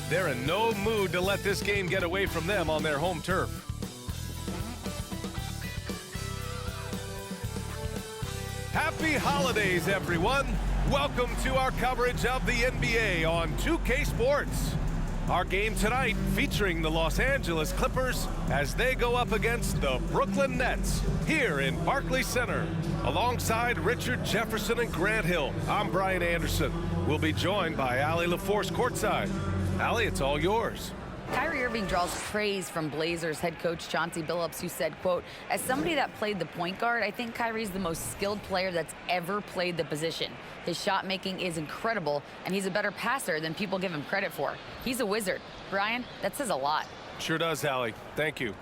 They're in no mood to let this game get away from them on their home turf. Happy holidays, everyone. Welcome to our coverage of the NBA on 2K Sports. Our game tonight featuring the Los Angeles Clippers as they go up against the Brooklyn Nets here in Barclays Center. Alongside Richard Jefferson and Grant Hill, I'm Brian Anderson. We'll be joined by Allie LaForce courtside. Allie, it's all yours. Kyrie Irving draws praise from Blazers head coach Chauncey Billups, who said, quote, "As somebody that played the point guard, I think Kyrie's the most skilled player that's ever played the position. His shot making is incredible, and he's a better passer than people give him credit for. He's a wizard." Brian, that says a lot. Sure does, Allie. Thank you.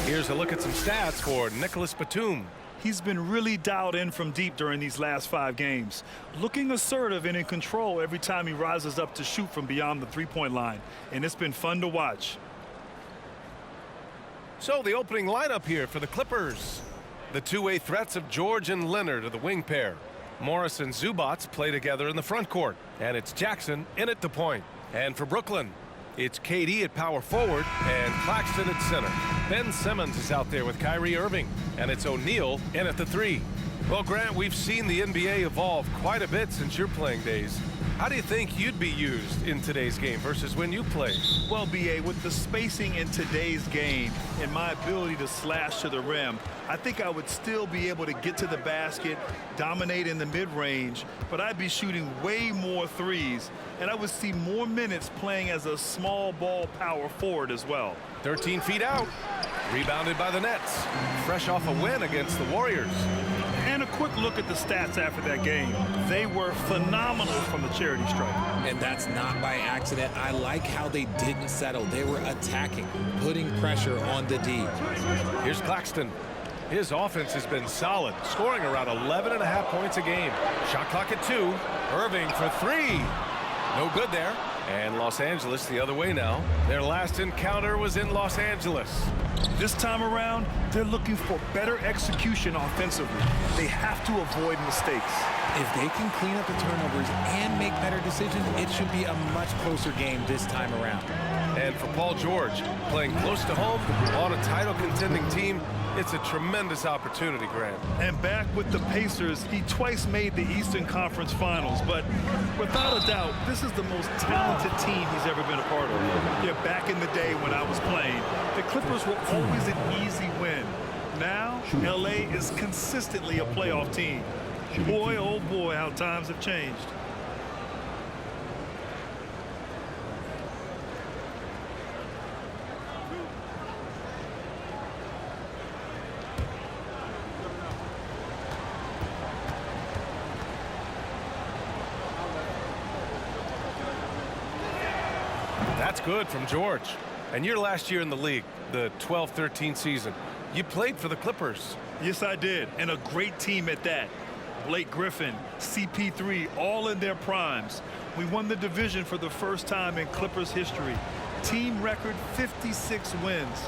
Here's a look at some stats for Nicholas Batum. He's been really dialed in from deep during these last 5 games. Looking assertive and in control every time he rises up to shoot from beyond the three-point line. And it's been fun to watch. So the opening lineup here for the Clippers. The two-way threats of George and Leonard are the wing pair. Morris and Zubac play together in the front court. And it's Jackson in at the point. And for Brooklyn, it's KD at power forward and Claxton at center. Ben Simmons is out there with Kyrie Irving, and it's O'Neal in at the 3. Well, Grant, we've seen the NBA evolve quite a bit since your playing days. How do you think you'd be used in today's game versus when you played? Well, B.A., with the spacing in today's game and my ability to slash to the rim, I think I would still be able to get to the basket, dominate in the mid-range, but I'd be shooting way more threes, and I would see more minutes playing as a small ball power forward as well. 13 feet out. Rebounded by the Nets. Fresh off a win against the Warriors. And a quick look at the stats after that game. They were phenomenal from the charity stripe. And that's not by accident. I like how they didn't settle. They were attacking, putting pressure on the D. Here's Claxton. His offense has been solid, scoring around 11.5 points a game. Shot clock at 2. Irving for 3. No good there. And Los Angeles the other way now. Their last encounter was in Los Angeles. This time around, they're looking for better execution offensively. They have to avoid mistakes. If they can clean up the turnovers and make better decisions, it should be a much closer game this time around. And for Paul George, playing close to home on a title-contending team, it's a tremendous opportunity, Grant. And back with the Pacers, he twice made the Eastern Conference Finals. But without a doubt, this is the most talented team he's ever been a part of. Yeah, back in the day when I was playing, the Clippers were always an easy win. Now, L.A. is consistently a playoff team. Boy, oh boy, how times have changed. That's good from George. And your last year in the league, the 12-13 season, you played for the Clippers. Yes, I did, and a great team at that. Blake Griffin, CP3, all in their primes. We won the division for the first time in Clippers history. Team record 56 wins.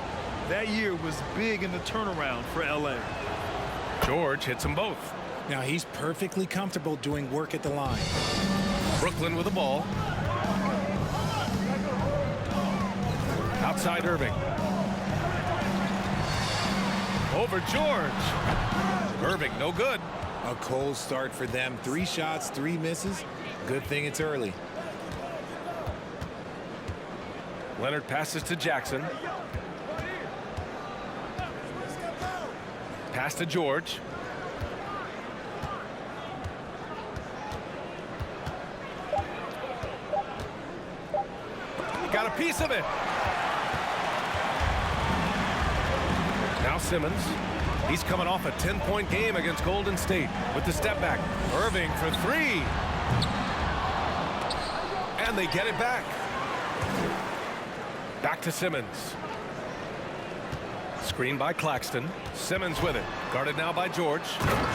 That year was big in the turnaround for LA. George hits them both. Now he's perfectly comfortable doing work at the line. Brooklyn with the ball. Outside Irving. Over George. Irving, no good. A cold start for them. 3 shots, 3 misses. Good thing it's early. Leonard passes to Jackson. Pass to George. Got a piece of it. Now Simmons. He's coming off a 10-point game against Golden State with the step back. Irving for 3. And they get it back. Back to Simmons. Screen by Claxton. Simmons with it. Guarded now by George.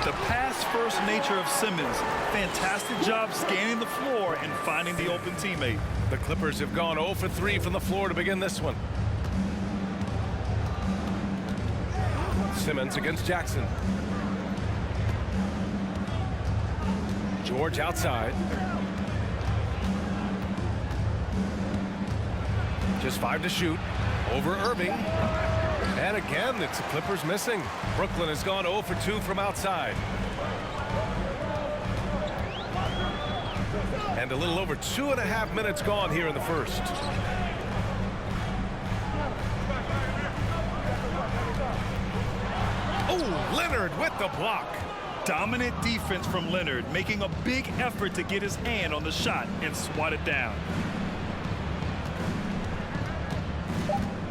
The pass-first nature of Simmons. Fantastic job scanning the floor and finding the open teammate. The Clippers have gone 0 for 3 from the floor to begin this one. Simmons against Jackson. George outside. Just 5 to shoot. Over Irving. And again, it's the Clippers missing. Brooklyn has gone 0 for 2 from outside. And a little over 2.5 minutes gone here in the first. Oh, Leonard with the block. Dominant defense from Leonard, making a big effort to get his hand on the shot and swat it down.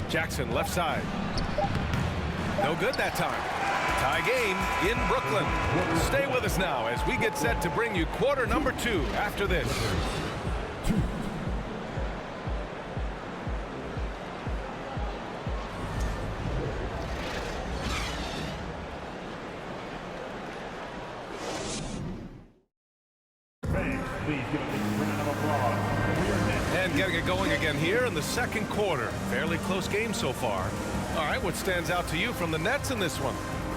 Jackson left side. No good that time. Tie game in Brooklyn. Stay with us now as we get set to bring you quarter number 2 after this. And getting it going again here in the second quarter. Fairly close game so far. All right, what stands out to you from the Nets in this one?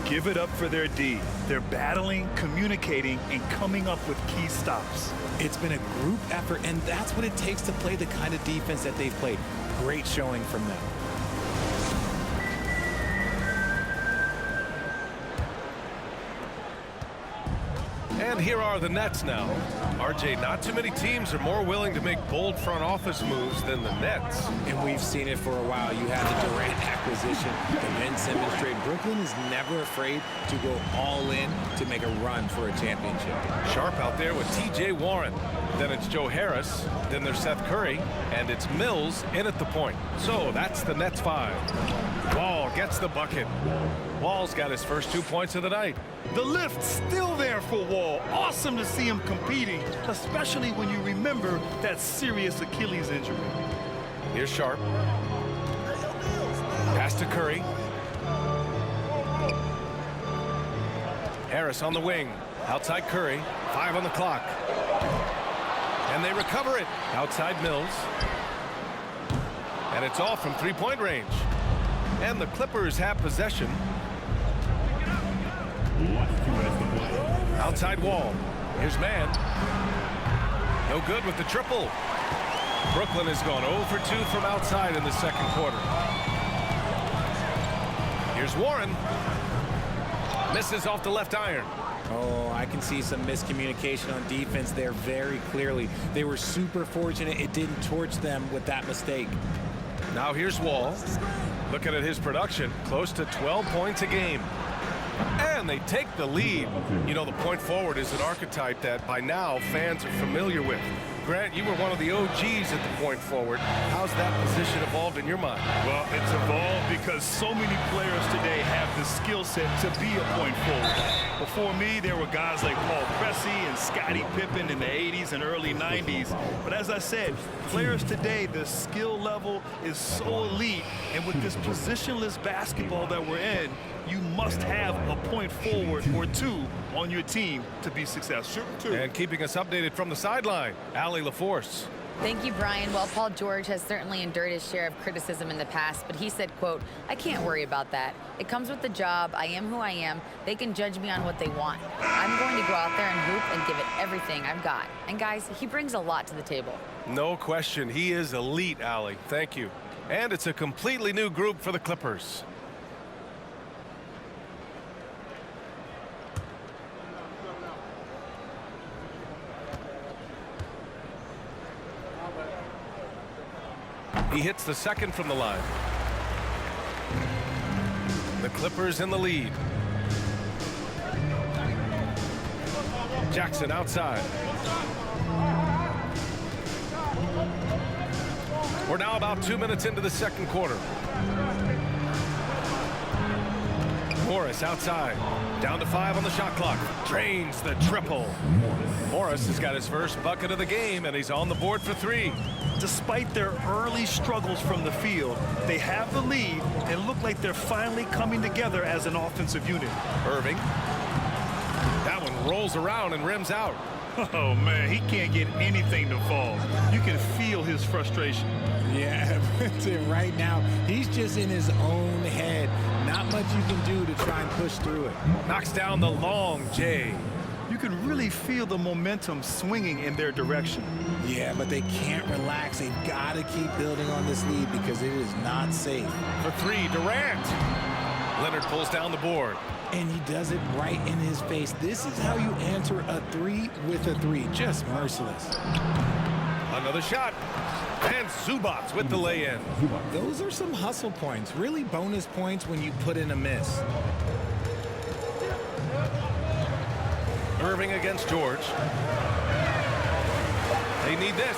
Give it up for their D. They're battling, communicating, and coming up with key stops. It's been a group effort, and that's what it takes to play the kind of defense that they've played. Great showing from them. And here are the Nets now. RJ, not too many teams are more willing to make bold front office moves than the Nets. And we've seen it for a while. You had the Durant acquisition, the Ben Simmons trade. Brooklyn is never afraid to go all in to make a run for a championship. Sharp out there with TJ Warren. Then it's Joe Harris. Then there's Seth Curry. And it's Mills in at the point. So that's the Nets 5. Wall gets the bucket. Wall's got his first 2 points of the night. The lift still there for Wall. Awesome to see him competing, especially when you remember that serious Achilles injury. Here's Sharp. Pass to Curry. Harris on the wing. Outside Curry. 5 on the clock. And they recover it. Outside Mills. And it's off from three-point range. And the Clippers have possession. Outside Wall. Here's Mann. No good with the triple. Brooklyn has gone 0 for 2 from outside in the second quarter. Here's Warren. Misses off the left iron. Oh, I can see some miscommunication on defense there very clearly. They were super fortunate it didn't torch them with that mistake. Now here's Wall. Looking at his production, close to 12 points a game. And they take the lead. You know, the point forward is an archetype that by now fans are familiar with. Grant, you were one of the OGs at the point forward. How's that position evolved in your mind? Well, it's evolved because so many players today have the skill set to be a point forward. Before me, there were guys like Paul Pressey and Scottie Pippen in the 80s and early 90s. But as I said, players today, the skill level is so elite. And with this positionless basketball that we're in, you must have a point forward or two on your team to be successful. And keeping us updated from the sideline, Allie LaForce. Thank you, Brian. Well, Paul George has certainly endured his share of criticism in the past, but he said, quote, "I can't worry about that. It comes with the job. I am who I am. They can judge me on what they want. I'm going to go out there and hoop and give it everything I've got." And guys, he brings a lot to the table. No question. He is elite, Allie. Thank you. And it's a completely new group for the Clippers. He hits the second from the line. The Clippers in the lead. Jackson outside. We're now about 2 minutes into the second quarter. Morris outside. Down to 5 on the shot clock. Drains the triple. Morris has got his first bucket of the game, and he's on the board for 3. Despite their early struggles from the field, they have the lead and look like they're finally coming together as an offensive unit. Irving. That one rolls around and rims out. Oh, man, he can't get anything to fall. You can feel his frustration. Yeah, right now, he's just in his own head. Not much you can do to try and push through it. Knocks down the long J. you can really feel the momentum swinging in their direction. Yeah, but they can't relax. They've got to keep building on this lead because it is not safe. For three, Durant. Leonard pulls down the board. And he does it right in his face. This is how you answer a three with a three. Just merciless. Another shot. And Zubac with the lay-in. Those are some hustle points. Really bonus points when you put in a miss. Irving against George. They need this.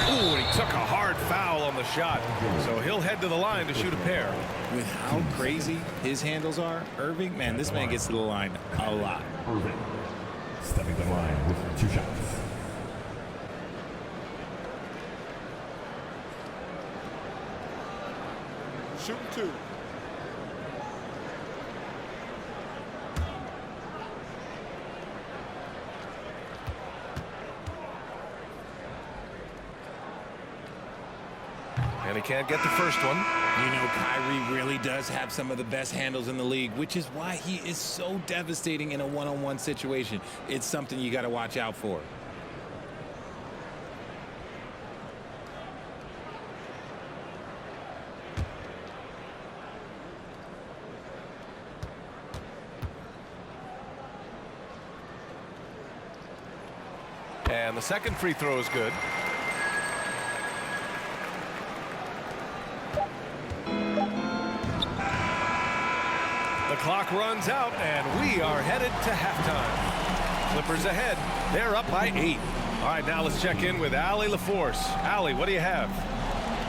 Ooh, and he took a hard foul on the shot. So he'll head to the line to shoot a pair. With how crazy his handles are, Irving, man, this man gets to the line a lot. Irving stepping the line with 2 shots. Shooting 2. And he can't get the first one. You know, Kyrie really does have some of the best handles in the league, which is why he is so devastating in a one-on-one situation. It's something you got to watch out for. And the second free throw is good. The clock runs out, and we are headed to halftime. Clippers ahead. They're up by 8. All right, now let's check in with Allie LaForce. Allie, what do you have?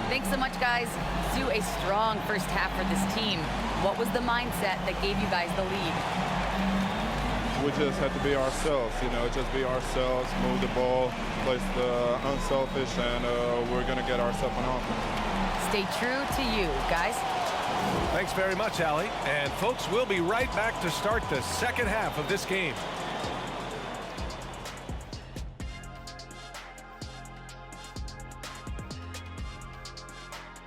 Thanks so much, guys. Sue, a strong first half for this team. What was the mindset that gave you guys the lead? We just have to be ourselves, just be ourselves, move the ball, play the unselfish, and we're going to get ourselves an offense. Stay true to you, guys. Thanks very much, Allie. And folks, we'll be right back to start the second half of this game.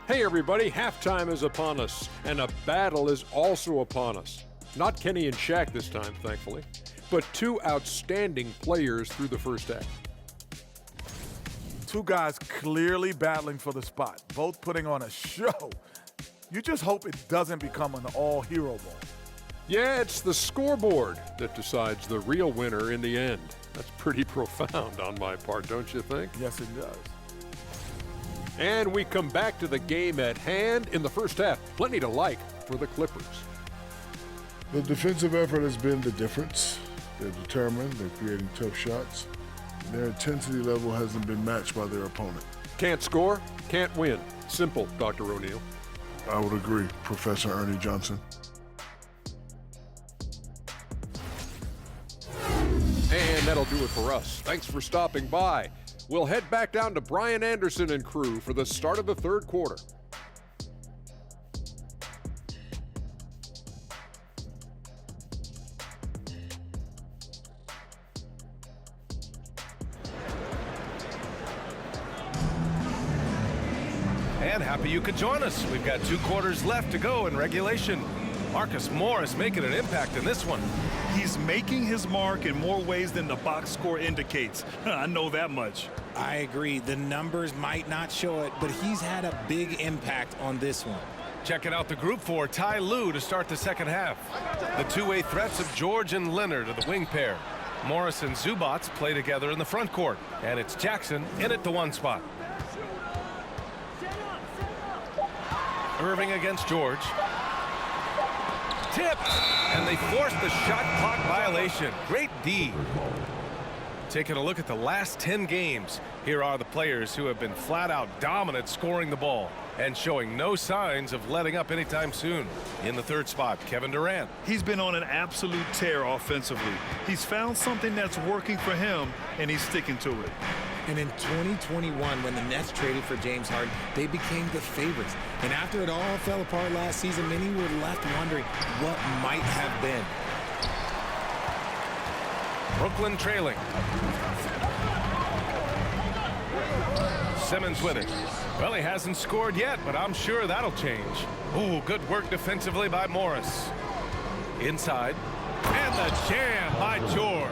Hey everybody, halftime is upon us, and a battle is also upon us. Not Kenny and Shaq this time, thankfully, but 2 outstanding players through the first half. 2 guys clearly battling for the spot, both putting on a show. You just hope it doesn't become an all-hero ball. Yeah, it's the scoreboard that decides the real winner in the end. That's pretty profound on my part, don't you think? Yes, it does. And we come back to the game at hand in the first half. Plenty to like for the Clippers. The defensive effort has been the difference. They're determined, they're creating tough shots. Their intensity level hasn't been matched by their opponent. Can't score, can't win. Simple, Dr. O'Neal. I would agree, Professor Ernie Johnson. And that'll do it for us. Thanks for stopping by. We'll head back down to Brian Anderson and crew for the start of the third quarter. And happy you could join us. We've got 2 quarters left to go in regulation. Marcus Morris making an impact in this one. He's making his mark in more ways than the box score indicates. I know that much. I agree. The numbers might not show it, but he's had a big impact on this one. Checking out the group for Ty Lue to start the second half. The 2-way threats of George and Leonard are the wing pair. Morris and Zubac play together in the front court. And it's Jackson in at the 1 spot. Irving against George. Tipped, and they forced the shot clock violation. Great D. Taking a look at the last 10 games, here are the players who have been flat out dominant scoring the ball and showing no signs of letting up anytime soon. In the 3rd spot, Kevin Durant. He's been on an absolute tear offensively. He's found something that's working for him, and he's sticking to it. And in 2021, when the Nets traded for James Harden, they became the favorites. And after it all fell apart last season, many were left wondering what might have been. Brooklyn trailing. Simmons with it. Well, he hasn't scored yet, but I'm sure that'll change. Ooh, good work defensively by Morris. Inside. And the jam by George.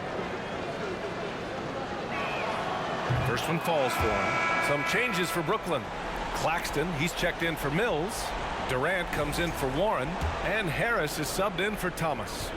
First one falls for him. Some changes for Brooklyn. Claxton, he's checked in for Mills. Durant comes in for Warren. And Harris is subbed in for Thomas.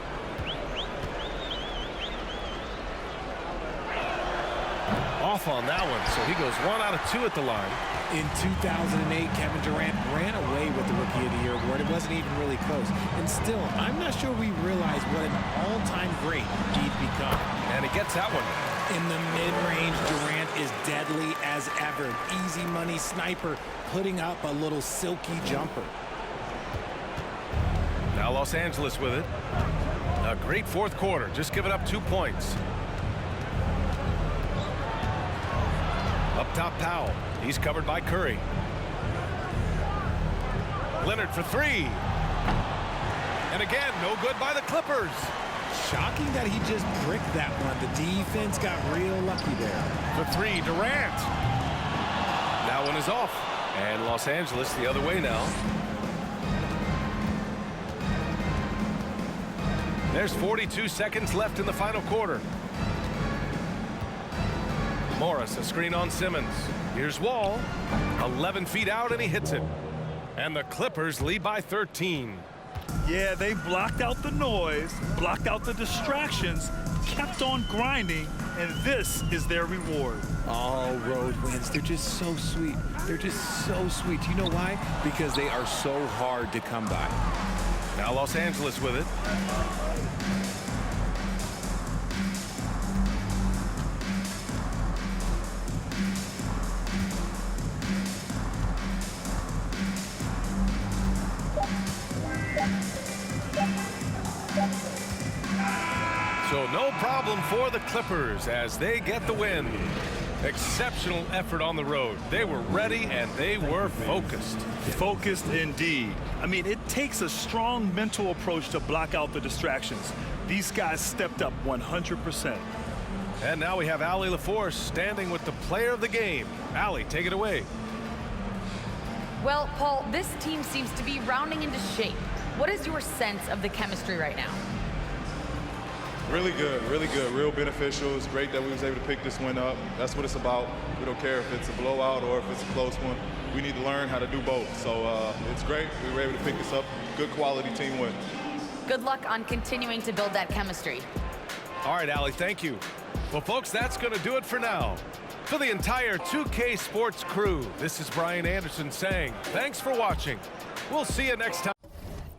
Off on that one, so he goes 1 out of 2 at the line. In 2008, Kevin Durant ran away with the Rookie of the Year award. It wasn't even really close. And still, I'm not sure we realize what an all-time great he's become. And he gets that one. In the mid-range, Durant is deadly as ever. Easy money sniper, putting up a little silky jumper. Now Los Angeles with it. A great fourth quarter, just giving up 2 points. Up top, Powell. He's covered by Curry. Leonard for 3. And again, no good by the Clippers. Shocking that he just bricked that one. The defense got real lucky there. For 3, Durant. That one is off. And Los Angeles the other way now. There's 42 seconds left in the final quarter. Morris, a screen on Simmons. Here's Wall. 11 feet out, and he hits it. And the Clippers lead by 13. Yeah, they blocked out the noise, blocked out the distractions, kept on grinding, and this is their reward. All road wins. They're just so sweet. They're just so sweet. You know why? Because they are so hard to come by. Now Los Angeles with it. So no problem for the Clippers as they get the win. Exceptional effort on the road. They were ready and they were focused. Focused indeed. I mean, it takes a strong mental approach to block out the distractions. These guys stepped up 100%. And now we have Allie LaForce standing with the player of the game. Allie, take it away. Well, Paul, this team seems to be rounding into shape. What is your sense of the chemistry right now? Really good, real beneficial. It's great that we was able to pick this one up. That's what it's about. We don't care if it's a blowout or if it's a close one. We need to learn how to do both. So it's great. We were able to pick this up. Good quality team win. Good luck on continuing to build that chemistry. All right, Allie, thank you. Well, folks, that's going to do it for now. For the entire 2K Sports crew, this is Brian Anderson saying thanks for watching. We'll see you next time.